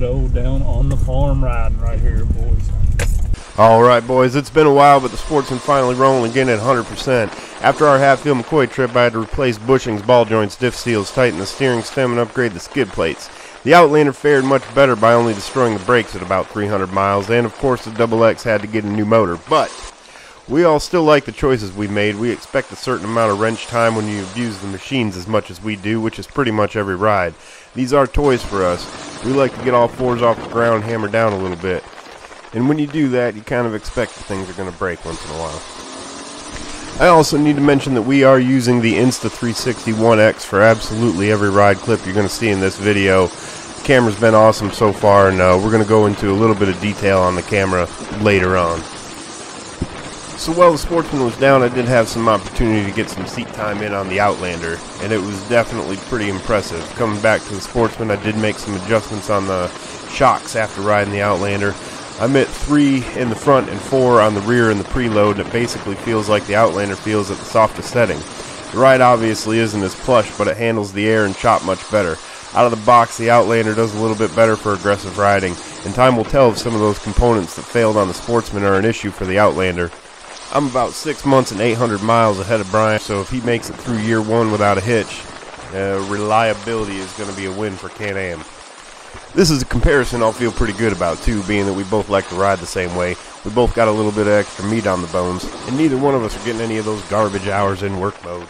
good old down on the farm riding right here, boys. Alright boys, it's been a while, but the Sportsman finally rolling again at 100%. After our Hatfield McCoy trip, I had to replace bushings, ball joints, diff seals, tighten the steering stem, and upgrade the skid plates. The Outlander fared much better by only destroying the brakes at about 300 miles, and of course the Double X had to get a new motor. But we all still like the choices we made. We expect a certain amount of wrench time when you abuse the machines as much as we do, which is pretty much every ride. These are toys for us. We like to get all fours off the ground, hammer down a little bit. And when you do that, you kind of expect that things are going to break once in a while. I also need to mention that we are using the Insta 361X for absolutely every ride clip you're going to see in this video. The camera's been awesome so far, and we're going to go into a little bit of detail on the camera later on. So while the Sportsman was down, I did have some opportunity to get some seat time in on the Outlander, and it was definitely pretty impressive. Coming back to the Sportsman, I did make some adjustments on the shocks after riding the Outlander. I'm at 3 in the front and 4 on the rear in the preload, and it basically feels like the Outlander feels at the softest setting. The ride obviously isn't as plush, but it handles the air and chop much better. Out of the box, the Outlander does a little bit better for aggressive riding, and time will tell if some of those components that failed on the Sportsman are an issue for the Outlander. I'm about 6 months and 800 miles ahead of Brian, so if he makes it through year 1 without a hitch, reliability is going to be a win for Can-Am. This is a comparison I'll feel pretty good about too, being that we both like to ride the same way. We both got a little bit of extra meat on the bones, and neither one of us are getting any of those garbage hours in work mode.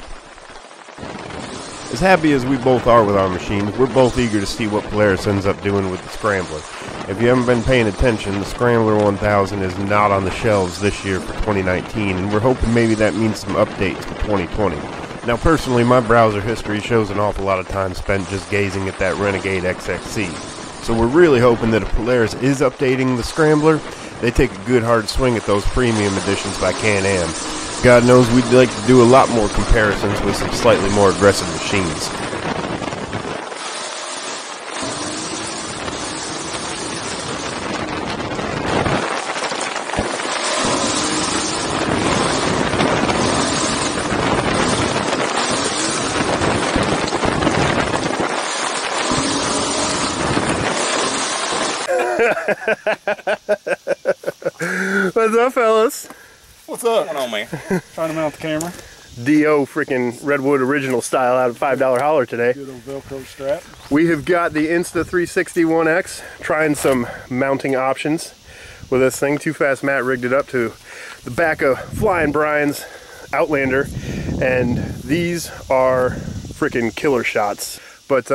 As happy as we both are with our machines, we're both eager to see what Polaris ends up doing with the Scrambler. If you haven't been paying attention, the Scrambler 1000 is not on the shelves this year for 2019, and we're hoping maybe that means some updates for 2020. Now personally, my browser history shows an awful lot of time spent just gazing at that Renegade XXC. So we're really hoping that if Polaris is updating the Scrambler, they take a good hard swing at those premium editions by Can-Am. God knows we'd like to do a lot more comparisons with some slightly more aggressive machines. What's up, fellas? What's up? What's going on, man? Trying to mount the camera. D.O. freaking Redwood original style out of $5 Holler today. Good old Velcro strap. We have got the Insta 361X, trying some mounting options with this thing. Too Fast Matt rigged it up to the back of Flying Brian's Outlander, and these are freaking killer shots. But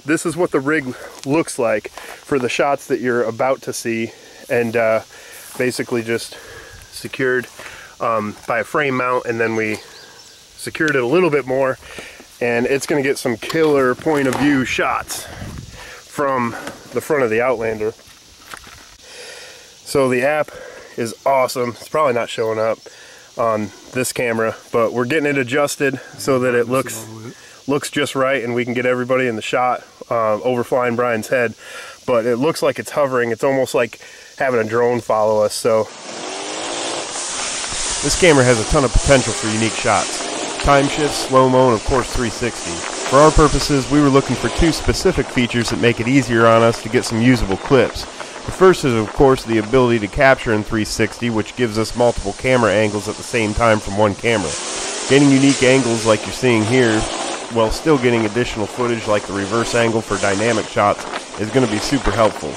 this is what the rig looks like for the shots that you're about to see, and basically just secured by a frame mount, and then we secured it a little bit more, and it's going to get some killer point of view shots from the front of the Outlander. So the app is awesome. It's probably not showing up on this camera, but we're getting it adjusted so that it looks just right, and we can get everybody in the shot over Flying Brian's head. But it looks like it's hovering. It's almost like having a drone follow us. So this camera has a ton of potential for unique shots. Time shift, slow-mo, and of course 360. For our purposes, we were looking for 2 specific features that make it easier on us to get some usable clips. The first is of course the ability to capture in 360, which gives us multiple camera angles at the same time from one camera. Getting unique angles like you're seeing here, while still getting additional footage like the reverse angle for dynamic shots, is going to be super helpful.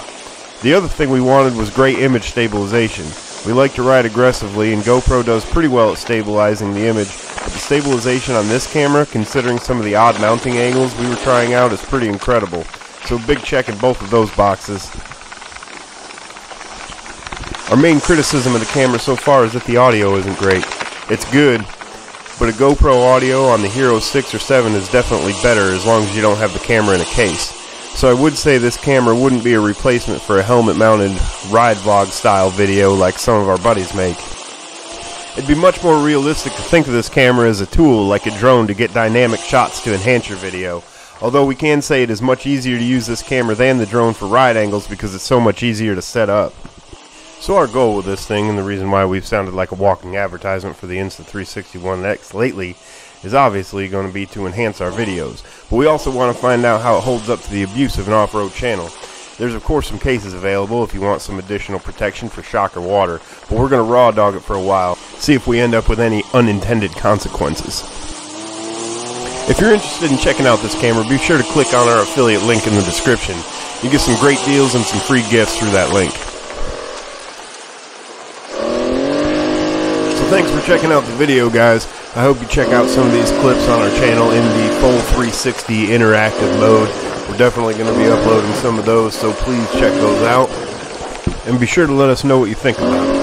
The other thing we wanted was great image stabilization. We like to ride aggressively, and GoPro does pretty well at stabilizing the image, but the stabilization on this camera, considering some of the odd mounting angles we were trying out, is pretty incredible. So big check in both of those boxes. Our main criticism of the camera so far is that the audio isn't great. It's good, but a GoPro audio on the Hero 6 or 7 is definitely better as long as you don't have the camera in a case. So I would say this camera wouldn't be a replacement for a helmet-mounted ride vlog style video like some of our buddies make. It'd be much more realistic to think of this camera as a tool like a drone to get dynamic shots to enhance your video. Although we can say it is much easier to use this camera than the drone for ride angles because it's so much easier to set up. So our goal with this thing, and the reason why we've sounded like a walking advertisement for the Insta 361X lately, is obviously going to be to enhance our videos. But we also want to find out how it holds up to the abuse of an off-road channel. There's of course some cases available if you want some additional protection for shock or water, but we're going to raw dog it for a while, see if we end up with any unintended consequences. If you're interested in checking out this camera, be sure to click on our affiliate link in the description. You get some great deals and some free gifts through that link. So thanks for checking out the video, guys. I hope you check out some of these clips on our channel in the full 360 interactive mode. We're definitely going to be uploading some of those, so please check those out. And be sure to let us know what you think about them.